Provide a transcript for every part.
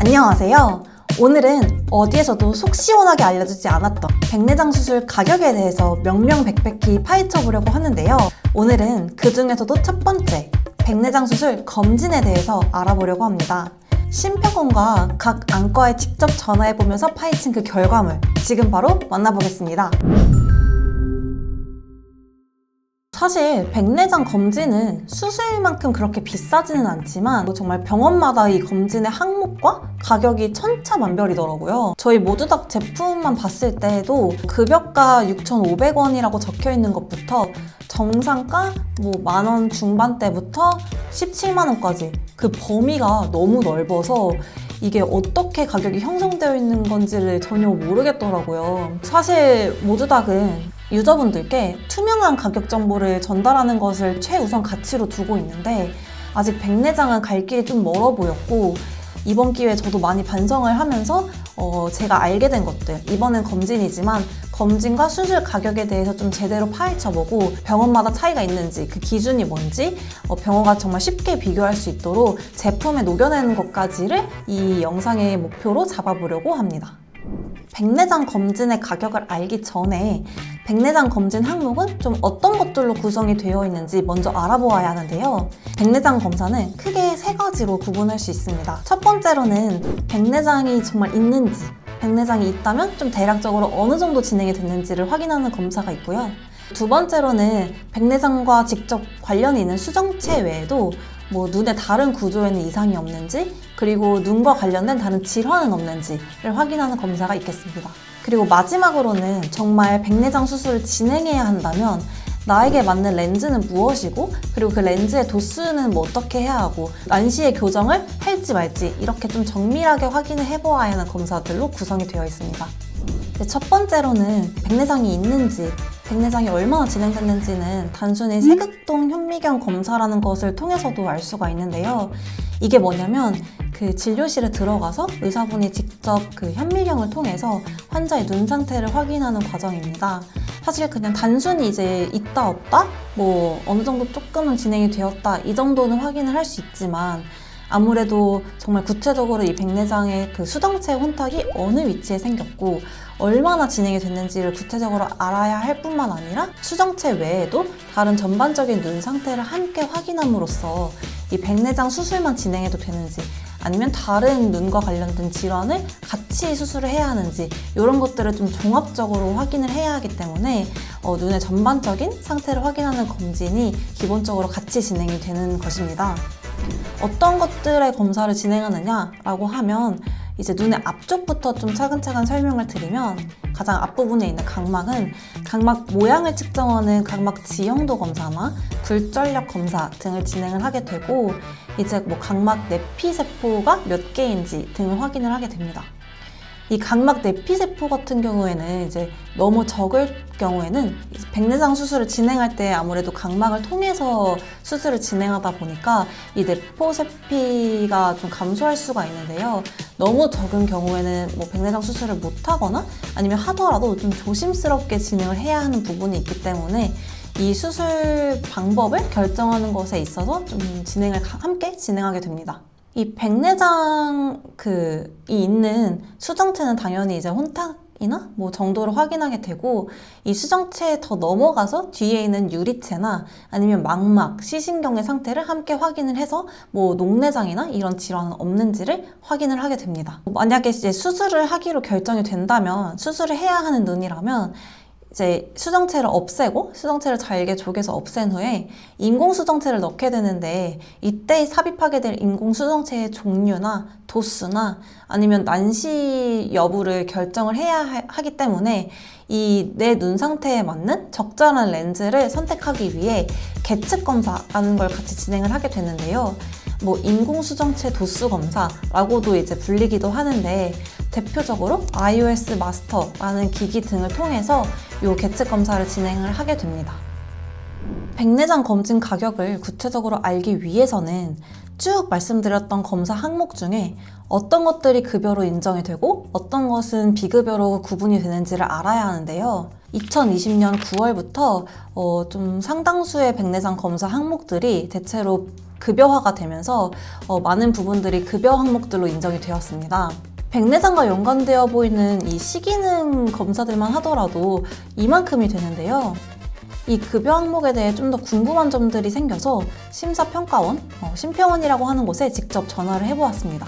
안녕하세요. 오늘은 어디에서도 속 시원하게 알려주지 않았던 백내장 수술 가격에 대해서 명명백백히 파헤쳐 보려고 하는데요. 오늘은 그 중에서도 첫 번째, 백내장 수술 검진에 대해서 알아보려고 합니다. 심평원과 각 안과에 직접 전화해보면서 파헤친 그 결과물, 지금 바로 만나보겠습니다. 사실 백내장 검진은 수술만큼 그렇게 비싸지는 않지만 정말 병원마다 이 검진의 항목과 가격이 천차만별이더라고요. 저희 모두닥 제품만 봤을 때에도 급여가 6,500원이라고 적혀 있는 것부터 정상가 만원 중반대부터 17만원까지 그 범위가 너무 넓어서 이게 어떻게 가격이 형성되어 있는 건지를 전혀 모르겠더라고요. 사실 모두닥은 유저분들께 투명한 가격 정보를 전달하는 것을 최우선 가치로 두고 있는데 아직 백내장은 갈 길이 좀 멀어 보였고, 이번 기회에 저도 많이 반성을 하면서 제가 알게 된 것들, 이번엔 검진이지만 검진과 수술 가격에 대해서 좀 제대로 파헤쳐보고 병원마다 차이가 있는지, 그 기준이 뭔지 병원과 정말 쉽게 비교할 수 있도록 제품에 녹여내는 것까지를 이 영상의 목표로 잡아보려고 합니다. 백내장 검진의 가격을 알기 전에 백내장 검진 항목은 좀 어떤 것들로 구성이 되어 있는지 먼저 알아보아야 하는데요. 백내장 검사는 크게 세 가지로 구분할 수 있습니다. 첫 번째로는 백내장이 정말 있는지, 백내장이 있다면 좀 대략적으로 어느 정도 진행이 됐는지를 확인하는 검사가 있고요. 두 번째로는 백내장과 직접 관련이 있는 수정체 외에도 눈의 다른 구조에는 이상이 없는지, 그리고 눈과 관련된 다른 질환은 없는지를 확인하는 검사가 있겠습니다. 그리고 마지막으로는 정말 백내장 수술을 진행해야 한다면 나에게 맞는 렌즈는 무엇이고, 그리고 그 렌즈의 도수는 어떻게 해야 하고, 난시의 교정을 할지 말지 이렇게 좀 정밀하게 확인을 해보아야 하는 검사들로 구성이 되어 있습니다. 첫 번째로는 백내장이 있는지, 백내장이 얼마나 진행됐는지는 단순히 세극동 현미경 검사라는 것을 통해서도 알 수가 있는데요. 이게 뭐냐면 그 진료실에 들어가서 의사분이 직접 그 현미경을 통해서 환자의 눈 상태를 확인하는 과정입니다. 사실 그냥 단순히 이제 있다 없다? 어느 정도 조금은 진행이 되었다, 이 정도는 확인을 할 수 있지만 아무래도 정말 구체적으로 이 백내장의 그 수정체 혼탁이 어느 위치에 생겼고 얼마나 진행이 됐는지를 구체적으로 알아야 할 뿐만 아니라 수정체 외에도 다른 전반적인 눈 상태를 함께 확인함으로써 이 백내장 수술만 진행해도 되는지, 아니면 다른 눈과 관련된 질환을 같이 수술을 해야 하는지, 이런 것들을 좀 종합적으로 확인을 해야 하기 때문에 눈의 전반적인 상태를 확인하는 검진이 기본적으로 같이 진행이 되는 것입니다. 어떤 것들의 검사를 진행하느냐라고 하면 이제 눈의 앞쪽부터 좀 차근차근 설명을 드리면, 가장 앞부분에 있는 각막은 각막 모양을 측정하는 각막 지형도 검사나 굴절력 검사 등을 진행을 하게 되고, 이제 각막 내피세포가 몇 개인지 등을 확인을 하게 됩니다. 이 각막 내피세포 같은 경우에는 이제 너무 적을 경우에는 백내장 수술을 진행할 때 아무래도 각막을 통해서 수술을 진행하다 보니까 이 내포세피가 좀 감소할 수가 있는데요. 너무 적은 경우에는 백내장 수술을 못하거나 아니면 하더라도 좀 조심스럽게 진행을 해야 하는 부분이 있기 때문에 이 수술 방법을 결정하는 것에 있어서 좀 진행을 함께 진행하게 됩니다. 이 백내장이 있는 수정체는 당연히 이제 혼탁이나 정도를 확인하게 되고, 이 수정체에 더 넘어가서 뒤에 있는 유리체나 아니면 망막, 시신경의 상태를 함께 확인을 해서 녹내장이나 이런 질환은 없는지를 확인을 하게 됩니다. 만약에 이제 수술을 하기로 결정이 된다면, 수술을 해야 하는 눈이라면 이제 수정체를 없애고 수정체를 잘게 조개서 없앤 후에 인공 수정체를 넣게 되는데, 이때 삽입하게 될 인공 수정체의 종류나 도수나 아니면 난시 여부를 결정을 해야 하기 때문에 이 내 눈 상태에 맞는 적절한 렌즈를 선택하기 위해 계측 검사라는 걸 같이 진행을 하게 되는데요. 인공 수정체 도수 검사라고도 이제 불리기도 하는데, 대표적으로 iOS 마스터라는 기기 등을 통해서 이 계측 검사를 진행을 하게 됩니다. 백내장 검진 가격을 구체적으로 알기 위해서는 쭉 말씀드렸던 검사 항목 중에 어떤 것들이 급여로 인정이 되고 어떤 것은 비급여로 구분이 되는지를 알아야 하는데요. 2020년 9월부터 좀 상당수의 백내장 검사 항목들이 대체로 급여화가 되면서 많은 부분들이 급여 항목들로 인정이 되었습니다. 백내장과 연관되어 보이는 이 시기능 검사들만 하더라도 이만큼이 되는데요. 이 급여 항목에 대해 좀 더 궁금한 점들이 생겨서 심사평가원, 심평원이라고 하는 곳에 직접 전화를 해보았습니다.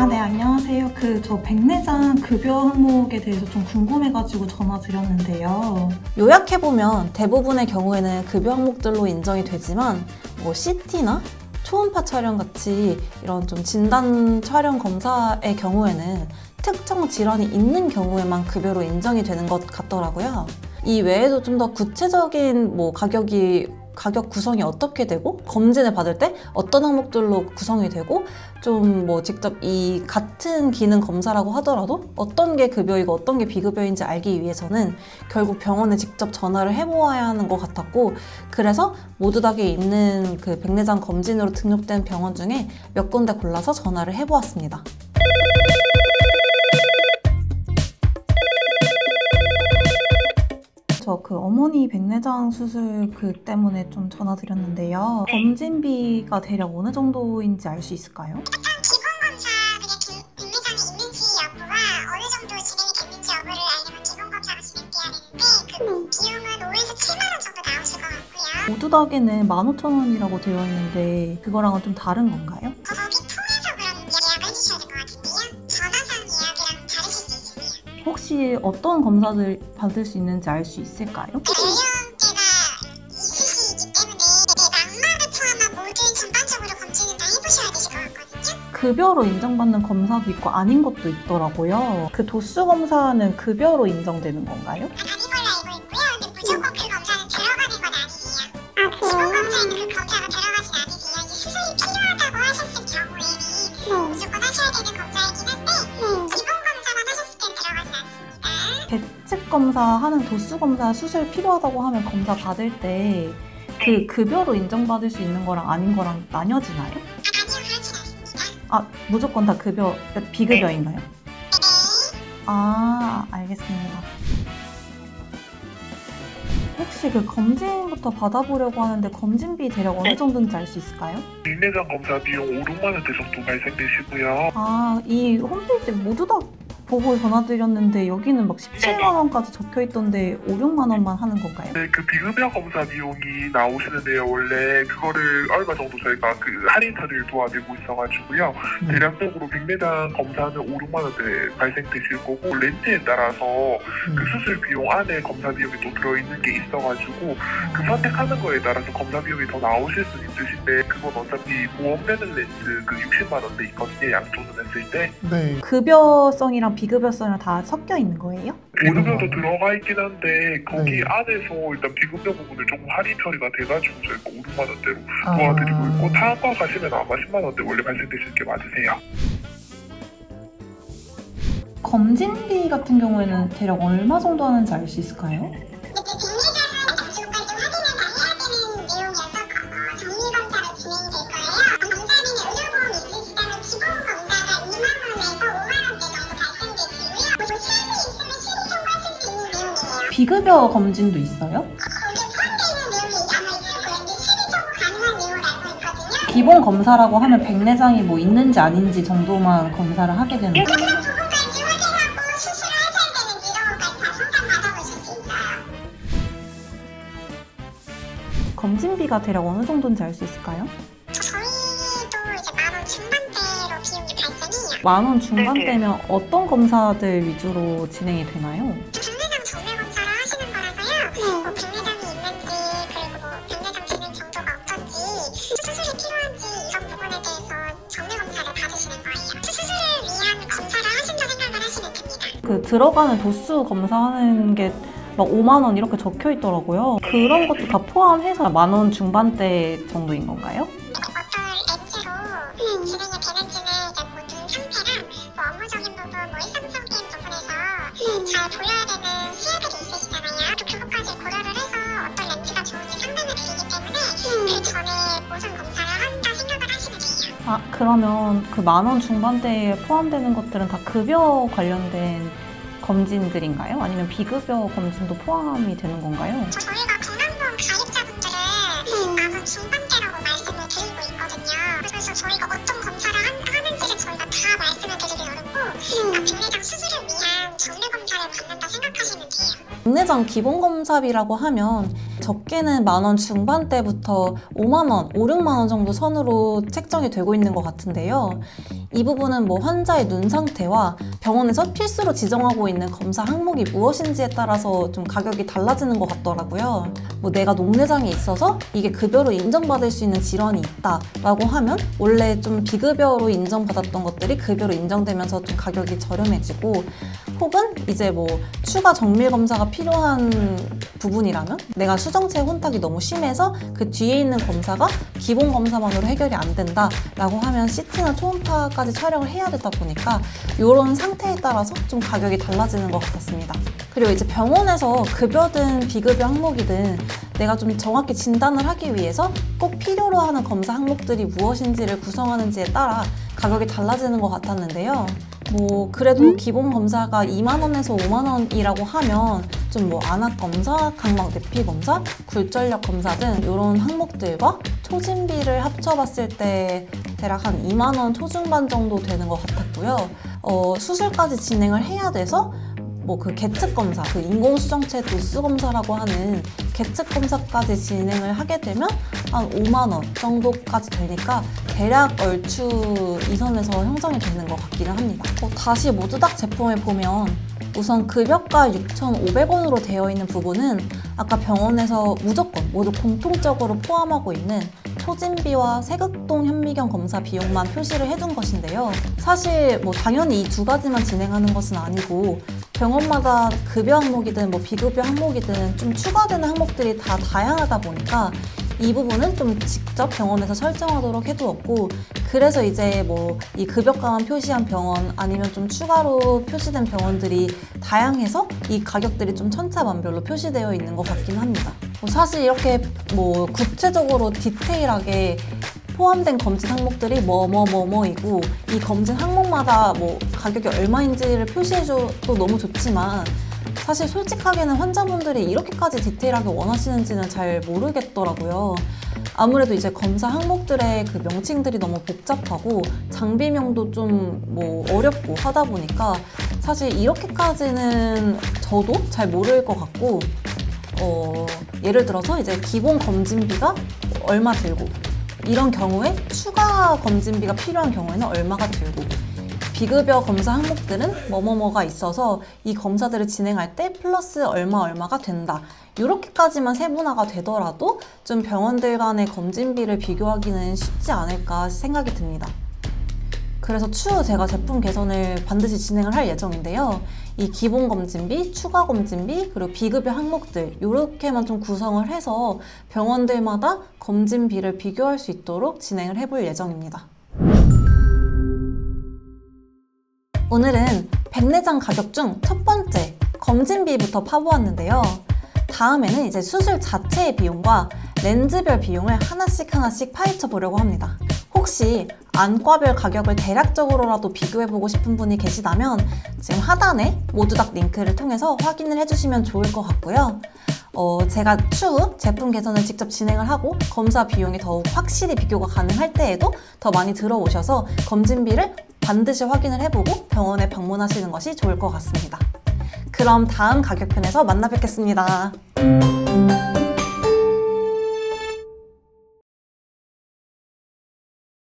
네, 안녕하세요. 저 백내장 급여 항목에 대해서 좀 궁금해가지고 전화 드렸는데요. 요약해보면 대부분의 경우에는 급여 항목들로 인정이 되지만 CT나 초음파 촬영 같이 이런 좀 진단 촬영 검사의 경우에는 특정 질환이 있는 경우에만 급여로 인정이 되는 것 같더라고요. 이 외에도 좀 더 구체적인 가격 구성이 어떻게 되고 검진을 받을 때 어떤 항목들로 구성이 되고 좀 직접 이 같은 기능 검사라고 하더라도 어떤 게 급여이고 어떤 게 비급여인지 알기 위해서는 결국 병원에 직접 전화를 해보아야 하는 것 같았고, 그래서 모두닥에 있는 그 백내장 검진으로 등록된 병원 중에 몇 군데 골라서 전화를 해보았습니다. 저 어머니 백내장 수술 때문에 좀 전화 드렸는데요. 검진비가 대략 어느 정도인지 알 수 있을까요? 일단 기본 검사 그냥 백내장이 있는지 여부와 어느 정도 진행이 됐는지 여부를 알려면 기본 검사가 진행돼야 되는데 그 비용은 5에서 7만 원 정도 나오실 것 같고요. 모두닥에는 15,000원이라고 되어 있는데 그거랑은 좀 다른 건가요? 거기 통해서 그럼 예약을 해주셔야 될 것 같은데요. 전화상 예약이랑 다르실 수 있으세요. 혹시 어떤 검사들 받을 수 있는지 알 수 있을까요? 연령대가 있으시기 때문에 망막을 포함한 모든 전반적으로 검진을 다 해보셔야 되실 것 같거든요. 급여로 인정받는 검사도 있고 아닌 것도 있더라고요. 도수 검사는 급여로 인정되는 건가요? 아닌 걸로 알고 있고요. 근데 무조건 그 검사는 들어가는 건 아니세요. 기본 검사에는 그 검사가 들어가진 않으세요. 이제 수술이 필요하다고 하셨을 경우에는 무조건 하셔야 되는 검사이긴 한데 기본 검사만 하셨을 땐 들어가진 않습니다. 계측 검사하는 도수 검사 수술 필요하다고 하면 검사 받을 때 급여로 인정받을 수 있는 거랑 아닌 거랑 나뉘어지나요? 아니요, 그렇진 않습니다. 무조건 다 비급여인가요? 네. 알겠습니다. 혹시 검진부터 받아보려고 하는데 검진비 대략 어느 정도인지 알 수 있을까요? 백내장 검사 비용 5, 6만 원대 정도 발생되시고요. 이 홈페이지 모두닥 보고 전화드렸는데 여기는 17만 원까지 적혀 있던데 5, 6만 원만 하는 건가요? 네, 비급여 검사 비용이 나오시는데요. 원래 그거를 얼마 정도 저희가 할인 처리를 도와드리고 있어가지고요. 대략적으로 백내장 검사는 5, 6만 원대 발생되실 거고, 렌즈에 따라서 그 수술 비용 안에 검사 비용이 또 들어있는 게 있어가지고 선택하는 거에 따라서 검사 비용이 더 나오실 수 있으신데, 그건 어차피 보험되는 렌즈 60만 원대 있거든요. 양쪽은 했을 때. 네. 급여성이랑 비급여성이랑 다 섞여 있는 거예요? 비급여도 들어가 있긴 한데 거기 안에서 일단 비급여 부분을 조금 할인 처리가 돼가지고 저희가 5, 6만 원대로 도와드리고 있고, 타과 가시면 아마 10만 원대 원래 발생되실 게 맞으세요. 검진비 같은 경우에는 대략 얼마 정도 하는지 알 수 있을까요? 백내장은 지금까지 확인을 다 해야 되는 내용이어서 정밀검사로 진행이 될 거예요. 검사비는 의료보험이 있으시다면 기본 검사가 2만 원에서 5만 원대 정도 발생되시고요. 그리고 실비 있으면 실비 청구하실 수 있는 내용이에요. 비급여 검진도 있어요? 거기에 포함되어 있는 내용이 아마 있을 거예요. 근데 실비 청구 가능한 내용을 알고 있거든요. 기본 검사라고 하면 백내장이 있는지 아닌지 정도만 검사를 하게 되는 거예요? 그런 부분까지 확인하고 수술을 하셔야 되는 이런 것까지 다 상담 받아보실 수 있어요. 검진비가 대략 어느 정도인지 알 수 있을까요? 저희도 이제 10,000원 중반대로 비용이 발생해요. 10,000원 중반대면 어떤 검사들 위주로 진행이 되나요? 백내장 정밀 검사를 하시는 거라서요. 백내장이 있는지, 그리고 백내장 진행 정도가 어떤지, 수술이 필요한지 이런 부분에 대해서 정밀 검사를 받으시는 거예요. 수술을 위한 검사를 하신다 생각을 하시면 됩니다. 들어가는 도수 검사하는 게 5만 원 이렇게 적혀 있더라고요. 그런 것도 다 포함해서 10,000원 중반대 정도인 건가요? 어떤 렌즈로 진행이 되는지는 이제 눈 상태랑 업무적인 부분, 일상적인 부분에서 잘 보여야 되는 수혜들이 있으시잖아요. 또 그것까지 고려를 해서 어떤 렌즈가 좋은지 상담을 드리기 때문에 그 전에 모든 검사를 한다 생각을 하시면 돼요. 그러면 10,000원 중반대에 포함되는 것들은 다 급여 관련된 검진들인가요? 아니면 비급여 검진도 포함이 되는 건가요? 저희가 건강보험 가입자분들은 10,000원 중반대라고 말씀을 드리고 있거든요. 백내장 수술을 위한 정밀 검사를 받는다 생각하시면 돼요. 백내장 기본검사비라고 하면 적게는 10,000원 중반대부터 50,000원, 5, 6만원 정도 선으로 책정이 되고 있는 것 같은데요. 이 부분은 뭐 환자의 눈 상태와 병원에서 필수로 지정하고 있는 검사 항목이 무엇인지에 따라서 좀 가격이 달라지는 것 같더라고요. 뭐 내가 녹내장이 있어서 이게 급여로 인정받을 수 있는 질환이 있다라고 하면 원래 좀 비급여로 인정받았던 것들이 급여로 인정되면서 좀 가격이 저렴해지고, 혹은 이제 뭐 추가 정밀 검사가 필요한 부분이라면 내가 수정체 혼탁이 너무 심해서 그 뒤에 있는 검사가 기본 검사만으로 해결이 안 된다라고 하면 CT나 초음파까지 촬영을 해야 되다 보니까 이런 상태에 따라서 좀 가격이 달라지는 것 같았습니다. 그리고 이제 병원에서 급여든 비급여 항목이든 내가 좀 정확히 진단을 하기 위해서 꼭 필요로 하는 검사 항목들이 무엇인지를 구성하는지에 따라 가격이 달라지는 것 같았는데요. 뭐 그래도 기본 검사가 20,000원에서 50,000원이라고 하면 좀 뭐 안압 검사, 각막 내피 검사, 굴절력 검사 등 이런 항목들과 초진비를 합쳐봤을 때 대략 한 20,000원 초중반 정도 되는 것 같았고요. 수술까지 진행을 해야 돼서 뭐 그 계측 검사, 그 인공수정체 도수 검사라고 하는 계측 검사까지 진행을 하게 되면 한 50,000원 정도까지 되니까 대략 얼추 이 선에서 형성이 되는 것 같기는 합니다. 다시 모두닥 제품을 보면 우선 급여가 6,500원으로 되어 있는 부분은 아까 병원에서 무조건 모두 공통적으로 포함하고 있는 초진비와 세극동 현미경 검사 비용만 표시를 해둔 것인데요. 사실 뭐 당연히 이 두 가지만 진행하는 것은 아니고 병원마다 급여 항목이든 뭐 비급여 항목이든 좀 추가되는 항목들이 다 다양하다 보니까 이 부분은 좀 직접 병원에서 설정하도록 해두었고, 그래서 이제 뭐 이 급여가만 표시한 병원 아니면 좀 추가로 표시된 병원들이 다양해서 이 가격들이 좀 천차만별로 표시되어 있는 것 같긴 합니다. 사실 이렇게 뭐 구체적으로 디테일하게 포함된 검진 항목들이 뭐뭐뭐뭐이고 이 검진 항목마다 뭐 가격이 얼마인지를 표시해줘도 너무 좋지만, 사실 솔직하게는 환자분들이 이렇게까지 디테일하게 원하시는지는 잘 모르겠더라고요. 아무래도 이제 검사 항목들의 그 명칭들이 너무 복잡하고 장비명도 좀 뭐 어렵고 하다 보니까 사실 이렇게까지는 저도 잘 모를 것 같고, 예를 들어서 이제 기본 검진비가 얼마 들고, 이런 경우에 추가 검진비가 필요한 경우에는 얼마가 들고, 비급여 검사 항목들은 뭐뭐뭐가 있어서 이 검사들을 진행할 때 플러스 얼마가 된다. 이렇게까지만 세분화가 되더라도 좀 병원들 간의 검진비를 비교하기는 쉽지 않을까 생각이 듭니다. 그래서 추후 제가 제품 개선을 반드시 진행을 할 예정인데요. 이 기본 검진비, 추가 검진비, 그리고 비급여 항목들 이렇게만 좀 구성을 해서 병원들마다 검진비를 비교할 수 있도록 진행을 해볼 예정입니다. 오늘은 백내장 가격 중 첫 번째 검진비부터 파보았는데요. 다음에는 이제 수술 자체의 비용과 렌즈별 비용을 하나씩 파헤쳐 보려고 합니다. 혹시 안과별 가격을 대략적으로라도 비교해보고 싶은 분이 계시다면 지금 하단에 모두닥 링크를 통해서 확인을 해주시면 좋을 것 같고요. 제가 추후 제품 개선을 직접 진행을 하고 검사 비용이 더욱 확실히 비교가 가능할 때에도 더 많이 들어오셔서 검진비를 반드시 확인을 해보고 병원에 방문하시는 것이 좋을 것 같습니다. 그럼 다음 가격편에서 만나 뵙겠습니다.